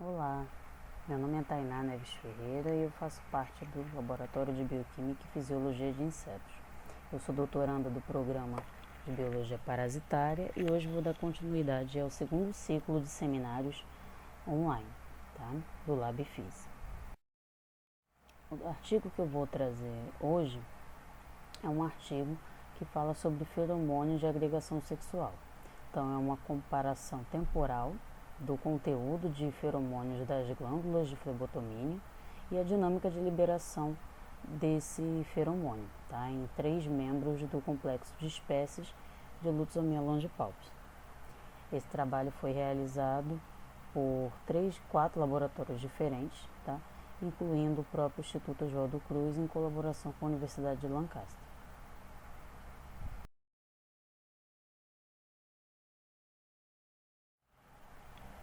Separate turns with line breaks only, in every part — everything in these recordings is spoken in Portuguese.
Olá, meu nome é Tainá Neves Ferreira e eu faço parte do Laboratório de Bioquímica e Fisiologia de Insetos. Eu sou doutoranda do programa de Biologia Parasitária e hoje vou dar continuidade ao segundo ciclo de seminários online, tá? Do LabFis. O artigo que eu vou trazer hoje é um artigo que fala sobre feromônios de agregação sexual. Então, é uma comparação temporal do conteúdo de feromônios das glândulas de flebotomínio e a dinâmica de liberação desse feromônio, tá? Em 3 membros do complexo de espécies de Lutzomia longipalpis. Esse trabalho foi realizado por 4 laboratórios diferentes, tá? Incluindo o próprio Instituto Oswaldo Cruz em colaboração com a Universidade de Lancaster.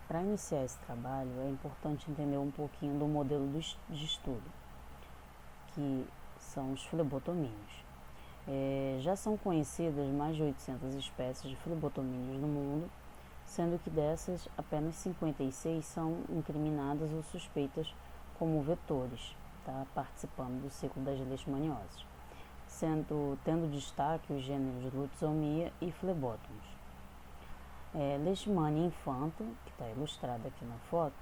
Para iniciar esse trabalho, é importante entender um pouquinho do modelo de estudo, que são os flebotomínios. Já são conhecidas mais de 800 espécies de flebotomínios no mundo, sendo que dessas, apenas 56 são incriminadas ou suspeitas como vetores, tá? Participando do ciclo das leishmanioses, tendo destaque os gêneros Lutzomia e Flebótomos. Leishmania infanta, que está ilustrada aqui na foto,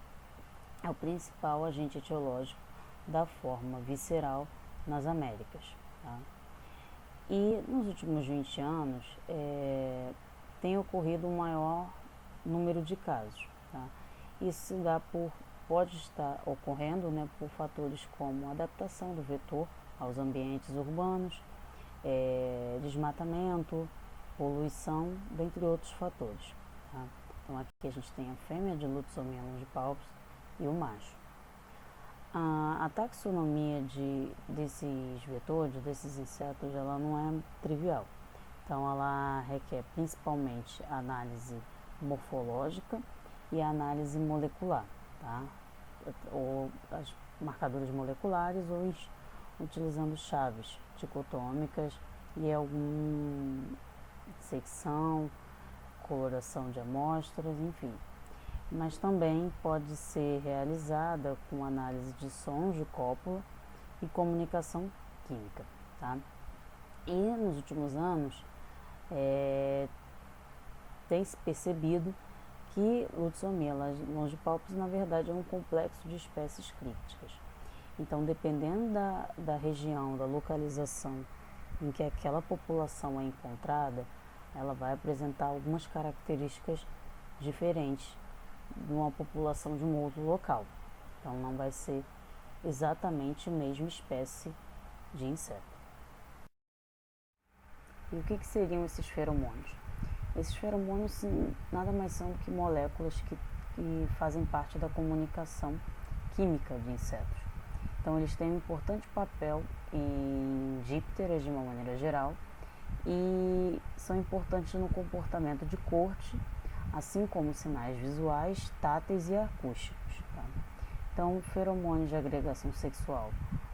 é o principal agente etiológico da forma visceral nas Américas. Tá? E nos últimos 20 anos tem ocorrido um maior número de casos. Tá? Isso pode estar ocorrendo, né, por fatores como adaptação do vetor aos ambientes urbanos, desmatamento, poluição, dentre outros fatores. Tá? Então aqui a gente tem a fêmea de Lutzomia longipalpis e o macho. A taxonomia desses vetores, desses insetos, ela não é trivial. Então ela requer principalmente análise morfológica e análise molecular, tá? Ou as marcadores moleculares ou utilizando chaves dicotômicas e alguma secção, coloração de amostras, enfim. Mas também pode ser realizada com análise de sons de cópula e comunicação química. Tá? E nos últimos anos tem-se percebido que Lutzomia longipalpis na verdade é um complexo de espécies crípticas. Então, dependendo da região, da localização em que aquela população é encontrada, ela vai apresentar algumas características diferentes de uma população de um outro local. Então, não vai ser exatamente a mesma espécie de inseto. E o que seriam esses feromônios? Esses feromônios nada mais são do que moléculas que fazem parte da comunicação química de insetos. Então, eles têm um importante papel em dípteras de uma maneira geral e são importantes no comportamento de corte, assim como sinais visuais, táteis e acústicos. Tá? Então, feromônios de agregação sexual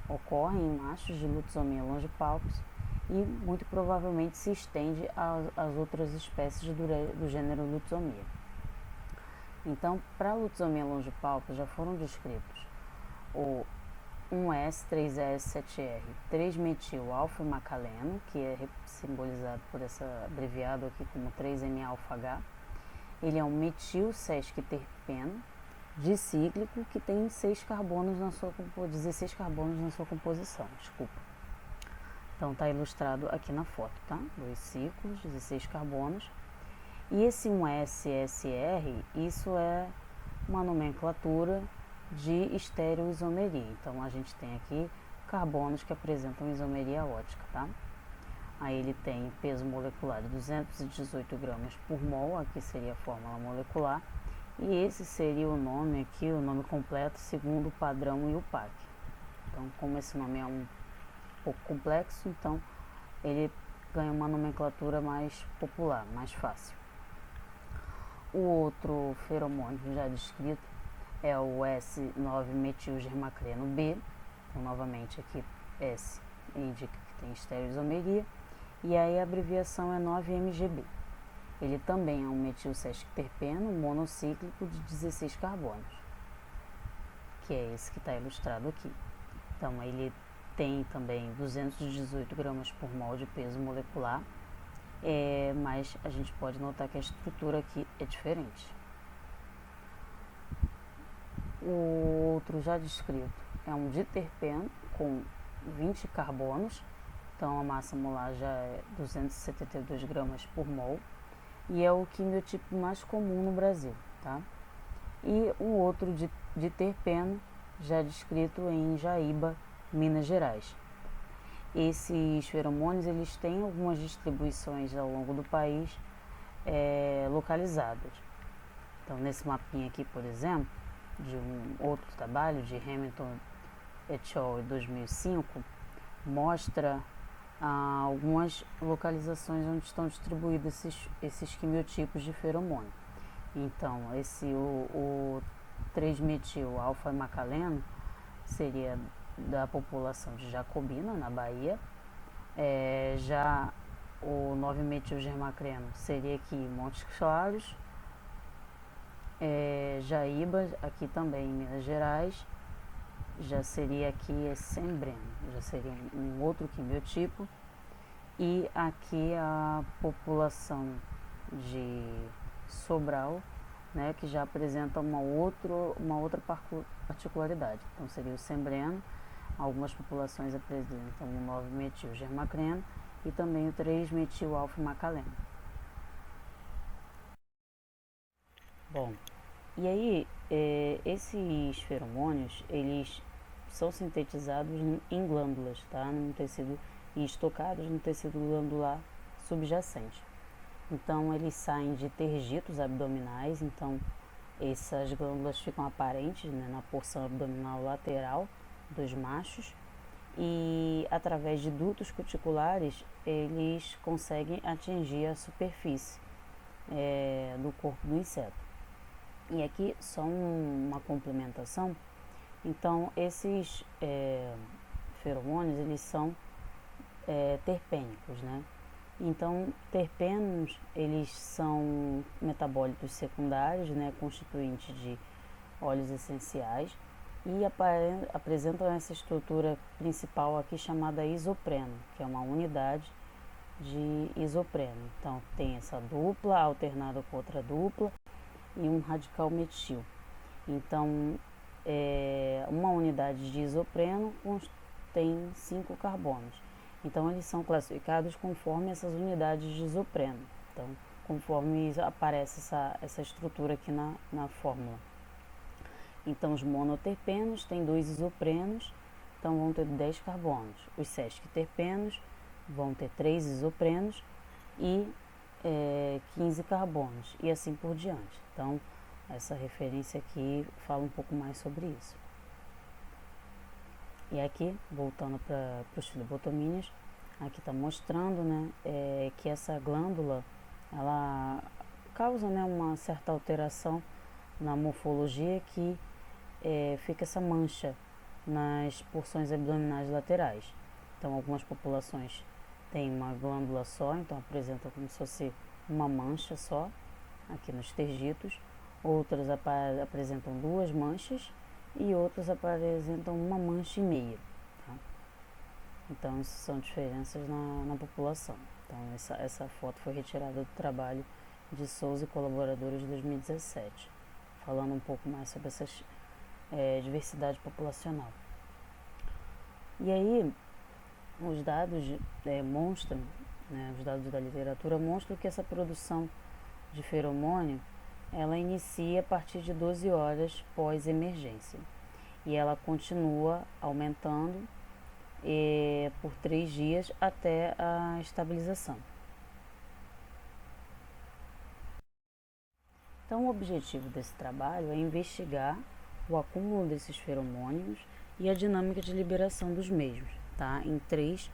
ocorrem em machos de Lutzomia longipalpis e muito provavelmente se estende às outras espécies do gênero Lutzomia. Então, para Lutzomia longipalpis já foram descritos o 1S, 3S, 7R, 3-metil-alfa-macaleno, que é simbolizado por essa abreviado aqui como 3-MA-alfa-H. Ele é um metil-sesquiterpeno dicíclico que tem 16 carbonos na sua composição. Então está ilustrado aqui na foto, tá? 2 ciclos, 16 carbonos. E esse 1SSR, isso é uma nomenclatura de estereoisomeria. Então a gente tem aqui carbonos que apresentam isomeria ótica, tá? Aí ele tem peso molecular de 218 gramas por mol, aqui seria a fórmula molecular, e esse seria o nome aqui, o nome completo, segundo o padrão IUPAC. Então, como esse nome é um pouco complexo, então ele ganha uma nomenclatura mais popular, mais fácil. O outro feromônio já descrito é o S9-metilgermacleno B, então novamente aqui S indica que tem estereoisomeria, e aí a abreviação é 9-MGB. Ele também é um metilsesquiterpeno monocíclico de 16 carbonos. que é esse que está ilustrado aqui. Então, ele tem também 218 gramas por mol de peso molecular, mas a gente pode notar que a estrutura aqui é diferente. O outro já descrito é um diterpeno com 20 carbonos, então a massa molar já é 272 gramas por mol, e é o quimiotipo mais comum no Brasil, tá? E um outro diterpeno já descrito em Jaíba, Minas Gerais. Esses feromônios eles têm algumas distribuições ao longo do país localizadas. Então, nesse mapinha aqui, por exemplo, de um outro trabalho de Hamilton et al. 2005, mostra algumas localizações onde estão distribuídos esses quimiotipos de feromônio. Então, o 3-metil-alfa-macaleno seria da população de Jacobina, na Bahia. Já o 9-metil-germacreno seria aqui em Montes Claros, Jaíba, aqui também em Minas Gerais, já seria aqui sembreno, já seria um outro quimiotipo. E aqui a população de Sobral, né, que já apresenta uma outra particularidade. Então seria o sembreno, algumas populações apresentam o 9-metil-germacreno e também o 3-metil-alfa-macaleno. Bom, e aí esses feromônios, eles são sintetizados em glândulas, tá? No tecido, e estocados no tecido glandular subjacente. Então eles saem de tergitos abdominais, então essas glândulas ficam aparentes, né, na porção abdominal lateral dos machos, e através de dutos cuticulares eles conseguem atingir a superfície do corpo do inseto. E aqui só uma complementação. Então esses feromônios eles são terpênicos, né? Então terpenos eles são metabólitos secundários, né, constituintes de óleos essenciais, e apresentam essa estrutura principal aqui chamada isopreno, que é uma unidade de isopreno. Então tem essa dupla alternada com outra dupla e um radical metil. Então uma unidade de isopreno tem 5 carbonos. Então eles são classificados conforme essas unidades de isopreno. Então, conforme aparece essa estrutura aqui na fórmula. Então, os monoterpenos têm 2 isoprenos, então vão ter 10 carbonos. Os sesquiterpenos vão ter 3 isoprenos e 15 carbonos, e assim por diante. Então, essa referência aqui fala um pouco mais sobre isso. E aqui, voltando para os flebotomíneos, aqui está mostrando, né, que essa glândula, ela causa, né, uma certa alteração na morfologia, que fica essa mancha nas porções abdominais laterais. Então, algumas populações têm uma glândula só, então apresenta como se fosse uma mancha só, aqui nos tergitos. Outras apresentam 2 manchas e outras apresentam uma mancha e meia. Tá? Então, essas são diferenças na população. Então, essa foto foi retirada do trabalho de Souza e colaboradores de 2017, falando um pouco mais sobre essa diversidade populacional. E aí, os dados mostram, né, os dados da literatura mostram que essa produção de feromônio ela inicia a partir de 12 horas pós-emergência e ela continua aumentando por 3 dias até a estabilização. Então, o objetivo desse trabalho é investigar o acúmulo desses feromônios e a dinâmica de liberação dos mesmos, tá, em 3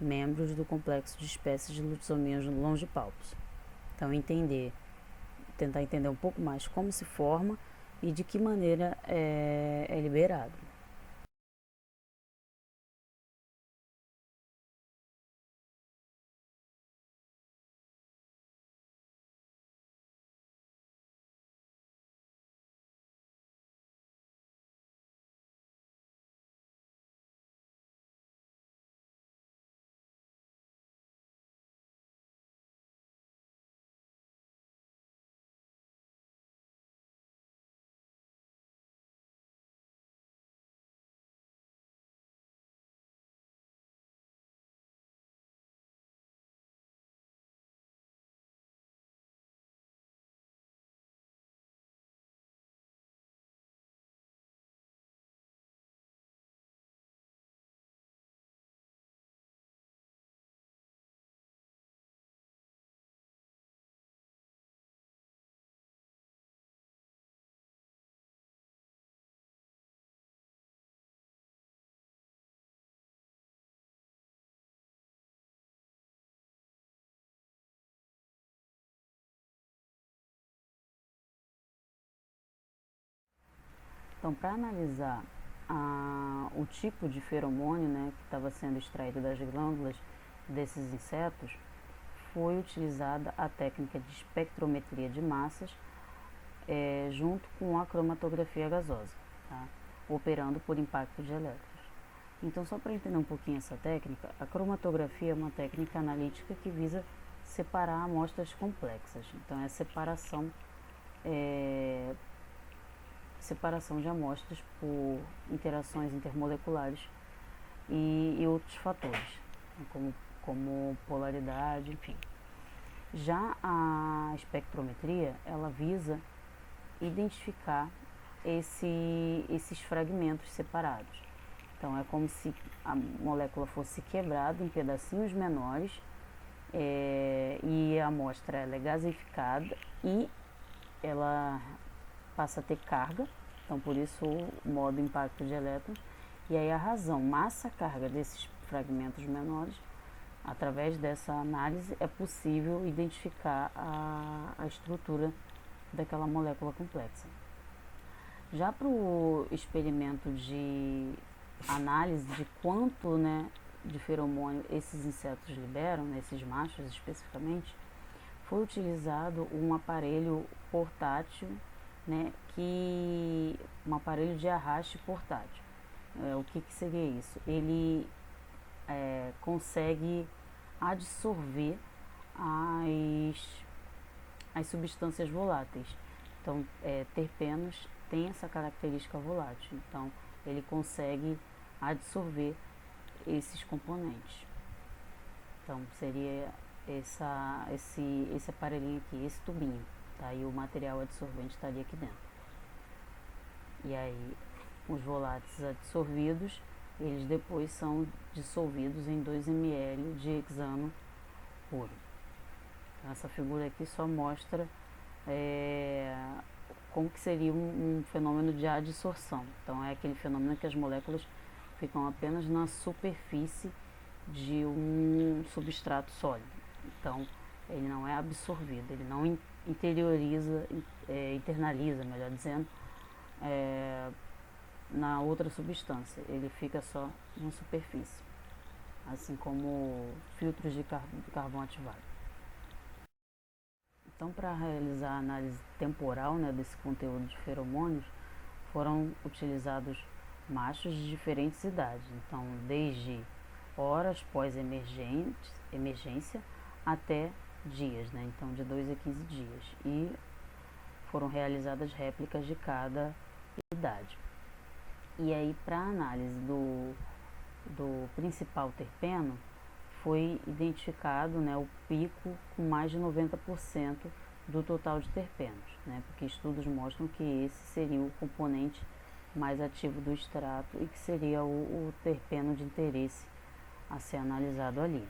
membros do complexo de espécies de Lutzomyia longipalpus. Então, tentar entender um pouco mais como se forma e de que maneira é liberado. Então, para analisar o tipo de feromônio, né, que estava sendo extraído das glândulas desses insetos, foi utilizada a técnica de espectrometria de massas junto com a cromatografia gasosa, tá? Operando por impacto de elétrons. Então, só para entender um pouquinho essa técnica, a cromatografia é uma técnica analítica que visa separar amostras complexas. Então, é separação de amostras por interações intermoleculares e outros fatores, como polaridade, enfim. Já a espectrometria, ela visa identificar esses fragmentos separados. Então, é como se a molécula fosse quebrada em pedacinhos menores e a amostra ela é gasificada e ela passa a ter carga, então por isso o modo impacto de elétrons, e aí a razão massa-carga desses fragmentos menores, através dessa análise é possível identificar a estrutura daquela molécula complexa. Já para o experimento de análise de quanto, né, de feromônio esses insetos liberam, né, esses machos especificamente, foi utilizado um aparelho portátil, né, um aparelho de arraste portátil. O que seria isso? Ele consegue absorver as substâncias voláteis. Então, terpenos tem essa característica volátil. Então, ele consegue absorver esses componentes. Então, seria esse aparelhinho aqui, esse tubinho, tá? E o material adsorvente estaria aqui dentro. E aí, os voláteis absorvidos, eles depois são dissolvidos em 2 ml de hexano puro. Então, essa figura aqui só mostra como que seria um fenômeno de adsorção. Então, é aquele fenômeno que as moléculas ficam apenas na superfície de um substrato sólido. Então, ele não é absorvido, ele não internaliza, melhor dizendo, na outra substância. Ele fica só na superfície, assim como filtros de carvão ativado. Então, para realizar a análise temporal, né, desse conteúdo de feromônios, foram utilizados machos de diferentes idades. Então, desde horas pós-emergência até dias, né? Então, de 2 a 15 dias. E foram realizadas réplicas de cada idade. E aí, para a análise do principal terpeno, foi identificado, né, o pico com mais de 90% do total de terpenos, né? Porque estudos mostram que esse seria o componente mais ativo do extrato e que seria o terpeno de interesse a ser analisado ali.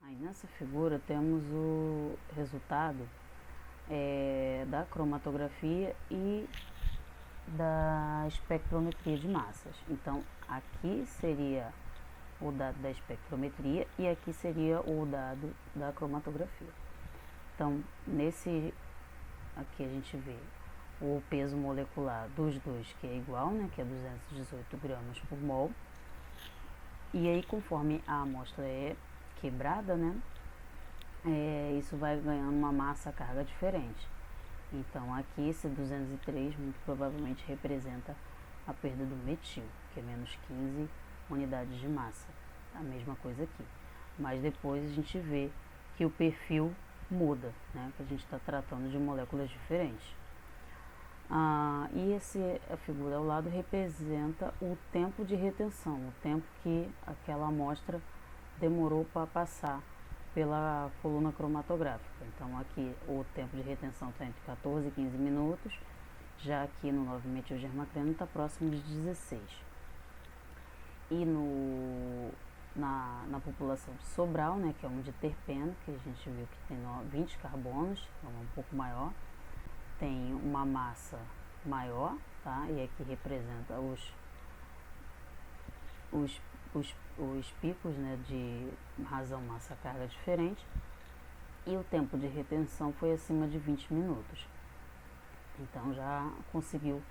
Aí nessa figura temos o resultado da cromatografia e da espectrometria de massas. Então aqui seria o dado da espectrometria e aqui seria o dado da cromatografia. Então aqui a gente vê o peso molecular dos dois, que é igual, né, que é 218 gramas por mol. E aí, conforme a amostra é quebrada, né, isso vai ganhando uma massa-carga diferente. Então, aqui esse 203 muito provavelmente representa a perda do metil, que é menos 15 unidades de massa. A mesma coisa aqui. Mas depois a gente vê que o perfil muda, né, que a gente está tratando de moléculas diferentes. E a figura ao lado representa o tempo de retenção, o tempo que aquela amostra demorou para passar pela coluna cromatográfica. Então aqui o tempo de retenção está entre 14 e 15 minutos, já aqui no 9-metilgermacreno está próximo de 16. E na população de Sobral, né, que é um de terpeno, que a gente viu que tem 20 carbonos, então é um pouco maior, tem uma massa maior, tá? E aqui representa os picos, né, de razão massa-carga diferente, e o tempo de retenção foi acima de 20 minutos. Então já conseguiu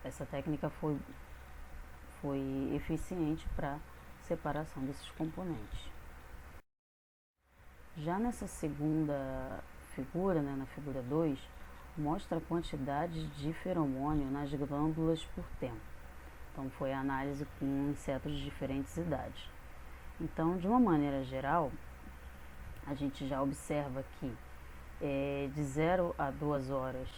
essa técnica foi eficiente para separação desses componentes. Já nessa segunda figura, né, na figura 2, mostra a quantidade de feromônio nas glândulas por tempo. Então, foi a análise com insetos de diferentes idades. Então, de uma maneira geral, a gente já observa que de 0 a 2 horas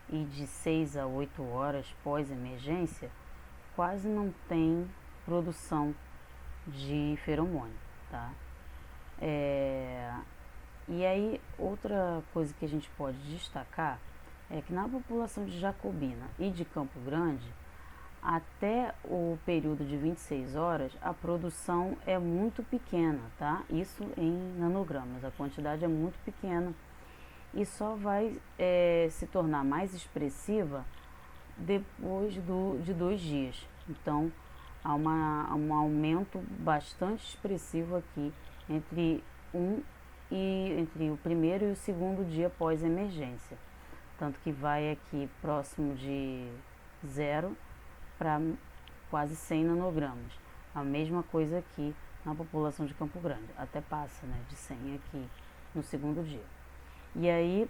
e de 6 a 8 horas pós-emergência, quase não tem produção de feromônio, tá? E aí, outra coisa que a gente pode destacar é que na população de Jacobina e de Campo Grande, até o período de 26 horas, a produção é muito pequena, tá? Isso em nanogramas, a quantidade é muito pequena e só vai se tornar mais expressiva depois de 2 dias. Então, há um aumento bastante expressivo aqui entre o primeiro e o segundo dia pós-emergência. Tanto que vai aqui próximo de 0 para quase 100 nanogramas. A mesma coisa aqui na população de Campo Grande, até passa, né, de 100 aqui no segundo dia. E aí,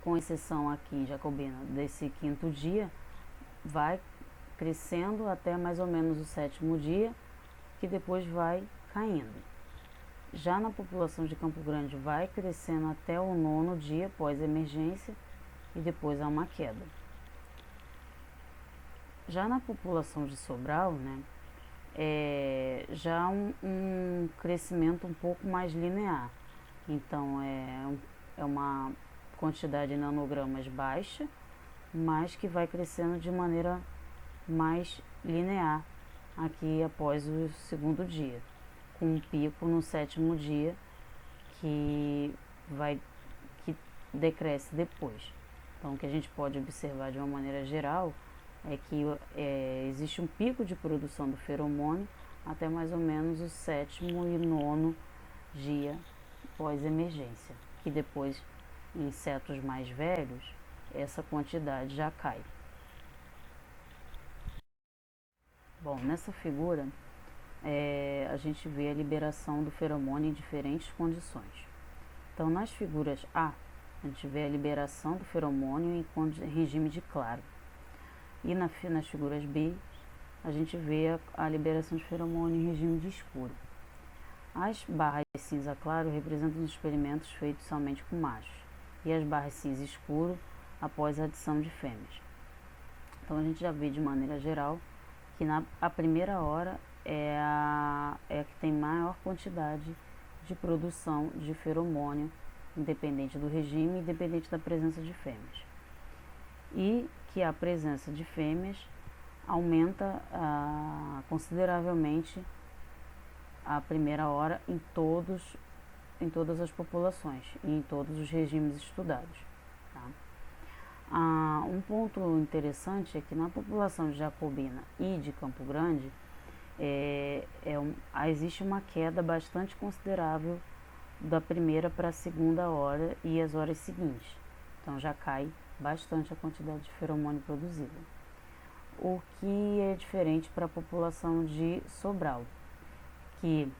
com exceção aqui em Jacobina desse 5º dia, vai crescendo até mais ou menos o 7º dia, que depois vai caindo. Já na população de Campo Grande vai crescendo até o 9º dia pós-emergência e depois há uma queda. Já na população de Sobral, né, já há um crescimento um pouco mais linear. Então, é uma quantidade de nanogramas baixa, mas que vai crescendo de maneira mais linear aqui após o segundo dia, com um pico no 7º dia que decresce depois. Então, o que a gente pode observar de uma maneira geral é que existe um pico de produção do feromônio até mais ou menos o 7º e 9º dia pós-emergência, que depois, em insetos mais velhos, essa quantidade já cai. Bom, nessa figura, a gente vê a liberação do feromônio em diferentes condições. Então, nas figuras A, a gente vê a liberação do feromônio em regime de claro. E nas figuras B, a gente vê a liberação de feromônio em regime de escuro. As barras cinza claro representam os experimentos feitos somente com machos, e as barras cinza escuro após a adição de fêmeas. Então, a gente já vê de maneira geral que a primeira hora é a que tem maior quantidade de produção de feromônio, independente do regime, independente da presença de fêmeas. E que a presença de fêmeas aumenta consideravelmente a primeira hora em todas as populações e em todos os regimes estudados. Tá? Um ponto interessante é que na população de Jacobina e de Campo Grande existe uma queda bastante considerável da primeira para a segunda hora e as horas seguintes. Então já cai bastante a quantidade de feromônio produzida. O que é diferente para a população de Sobral, que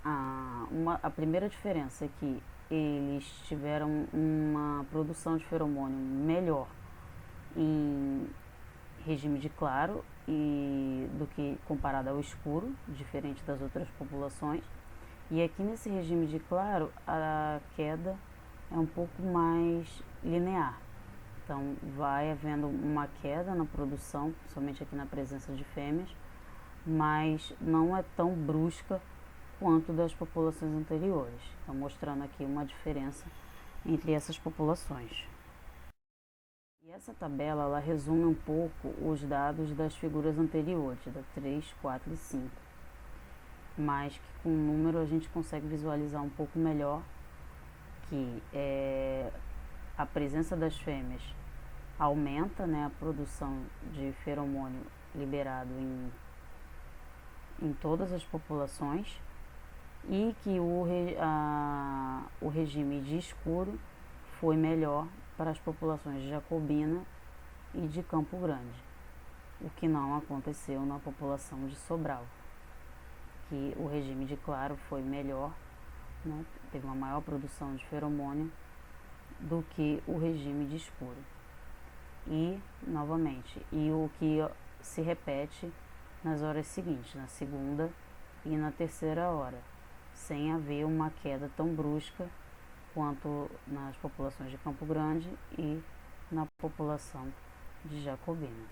a primeira diferença é que eles tiveram uma produção de feromônio melhor em regime de claro do que comparado ao escuro, diferente das outras populações. E aqui nesse regime de claro, a queda é um pouco mais linear. Então, vai havendo uma queda na produção, somente aqui na presença de fêmeas, mas não é tão brusca quanto das populações anteriores. Então, mostrando aqui uma diferença entre essas populações. E essa tabela, ela resume um pouco os dados das figuras anteriores, da 3, 4 e 5. Mas que com o número a gente consegue visualizar um pouco melhor que a presença das fêmeas aumenta, né, a produção de feromônio liberado em todas as populações, e que o regime de escuro foi melhor para as populações de Jacobina e de Campo Grande, o que não aconteceu na população de Sobral, que o regime de claro foi melhor, né, teve uma maior produção de feromônio do que o regime de escuro. E, novamente, o que se repete nas horas seguintes, na segunda e na terceira hora, sem haver uma queda tão brusca quanto nas populações de Campo Grande e na população de Jacobina.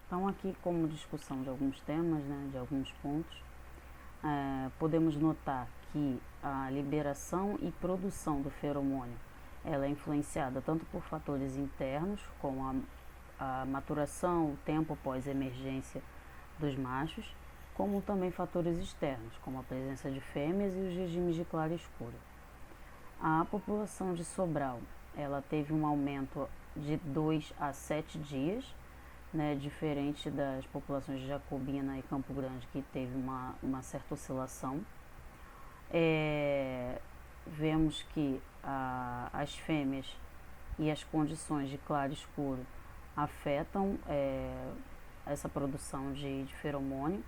Então, aqui como discussão de alguns temas, né, de alguns pontos, podemos notar que a liberação e produção do feromônio ela é influenciada tanto por fatores internos, como a maturação, o tempo após a emergência dos machos, como também fatores externos, como a presença de fêmeas e os regimes de claro e escuro. A população de Sobral ela teve um aumento de 2 a 7 dias, né, diferente das populações de Jacobina e Campo Grande, que teve uma certa oscilação. Vemos que as fêmeas e as condições de claro e escuro afetam essa produção de feromônio,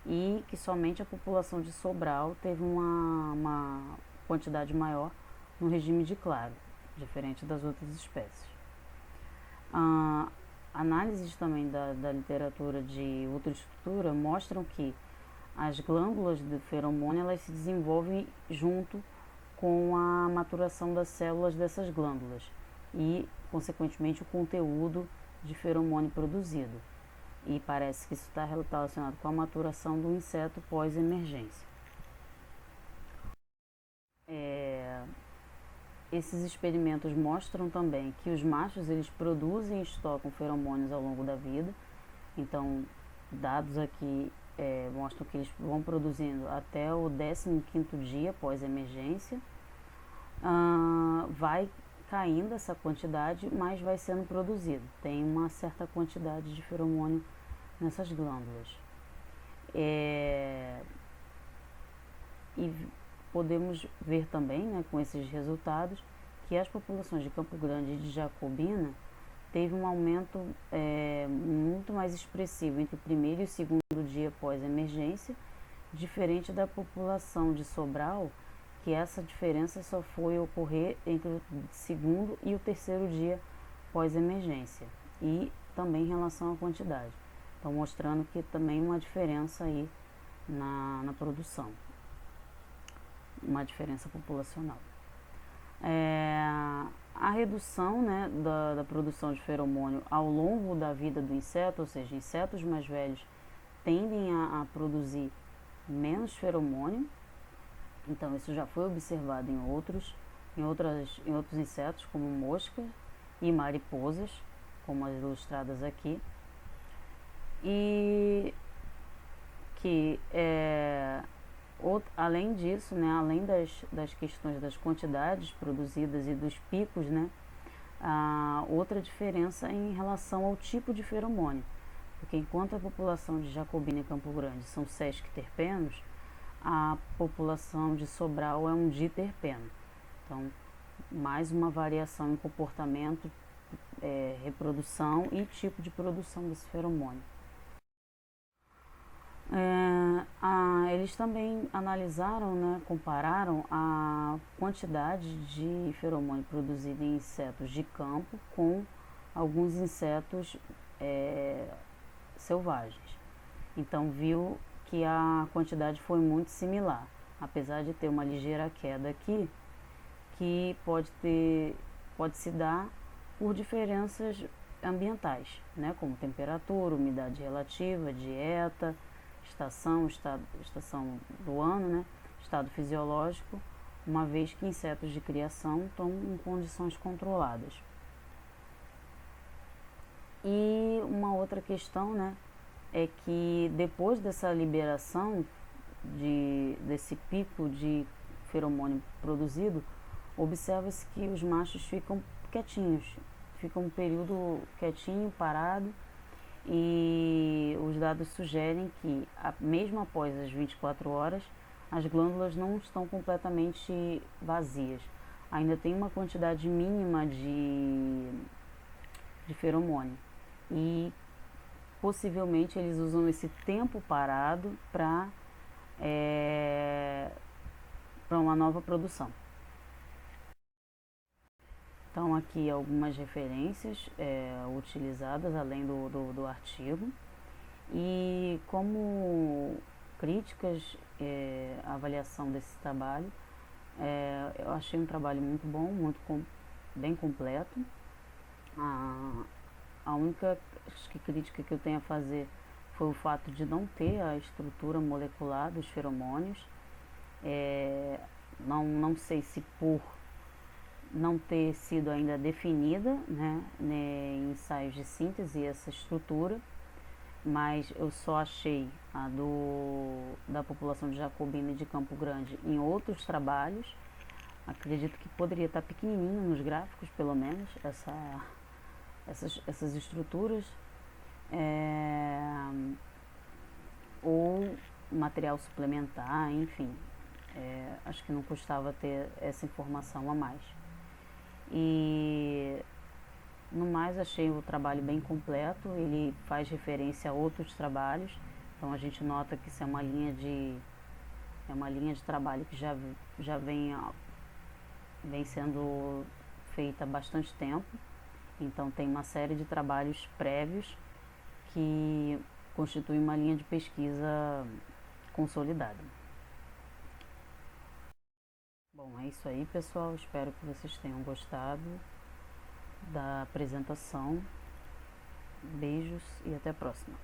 e que somente a população de Sobral teve uma quantidade maior no regime de claro, diferente das outras espécies. Análises também da literatura de ultraestrutura mostram que as glândulas de feromônio elas se desenvolvem junto com a maturação das células dessas glândulas e, consequentemente, o conteúdo de feromônio produzido. E parece que isso está relacionado com a maturação do inseto pós-emergência. Esses experimentos mostram também que os machos eles produzem e estocam feromônios ao longo da vida. Então, dados aqui mostram que eles vão produzindo até o 15º dia pós-emergência. Vai caindo essa quantidade, mas vai sendo produzido. Tem uma certa quantidade de feromônio nessas glândulas. E podemos ver também, né, com esses resultados, que as populações de Campo Grande e de Jacobina teve um aumento muito mais expressivo entre o primeiro e o segundo dia pós-emergência, diferente da população de Sobral, que essa diferença só foi ocorrer entre o segundo e o terceiro dia pós-emergência, e também em relação à quantidade. Então, mostrando que também uma diferença aí na produção, uma diferença populacional. A redução, né, da produção de feromônio ao longo da vida do inseto, ou seja, insetos mais velhos tendem a produzir menos feromônio. Então, isso já foi observado em outros insetos, como moscas e mariposas, como as ilustradas aqui. E que, além disso, né, além das questões das quantidades produzidas e dos picos, né, outra diferença em relação ao tipo de feromônio. Porque enquanto a população de Jacobina e Campo Grande são sesquiterpenos, a população de Sobral é um diterpeno. Então, mais uma variação em comportamento, reprodução e tipo de produção desse feromônio. Eles também analisaram, né, compararam a quantidade de feromônio produzido em insetos de campo com alguns insetos selvagens. Então, viu que a quantidade foi muito similar, apesar de ter uma ligeira queda aqui, que pode se dar por diferenças ambientais, né, como temperatura, umidade relativa, dieta, estação do ano, né, estado fisiológico, uma vez que insetos de criação estão em condições controladas. E uma outra questão, né, é que depois dessa liberação desse pico de feromônio produzido, observa-se que os machos ficam quietinhos, ficam um período quietinho, parado, e os dados sugerem que, mesmo após as 24 horas, as glândulas não estão completamente vazias. ainda tem uma quantidade mínima de feromônio. E possivelmente eles usam esse tempo parado para uma nova produção. Então aqui algumas referências utilizadas além do artigo. E como críticas, avaliação desse trabalho, eu achei um trabalho muito bom, bem completo. A única crítica que eu tenho a fazer foi o fato de não ter a estrutura molecular dos feromônios. Não sei se por não ter sido ainda definida, né, em ensaios de síntese essa estrutura, mas eu só achei a da população de Jacobina e de Campo Grande em outros trabalhos. Acredito que poderia estar pequenininho nos gráficos, pelo menos, essas estruturas, ou material suplementar, enfim. Acho que não custava ter essa informação a mais. E no mais, achei o trabalho bem completo, ele faz referência a outros trabalhos, então a gente nota que isso é uma linha de trabalho que já vem sendo feita há bastante tempo, então tem uma série de trabalhos prévios que constituem uma linha de pesquisa consolidada. Bom, é isso aí, pessoal, espero que vocês tenham gostado da apresentação. Beijos e até a próxima.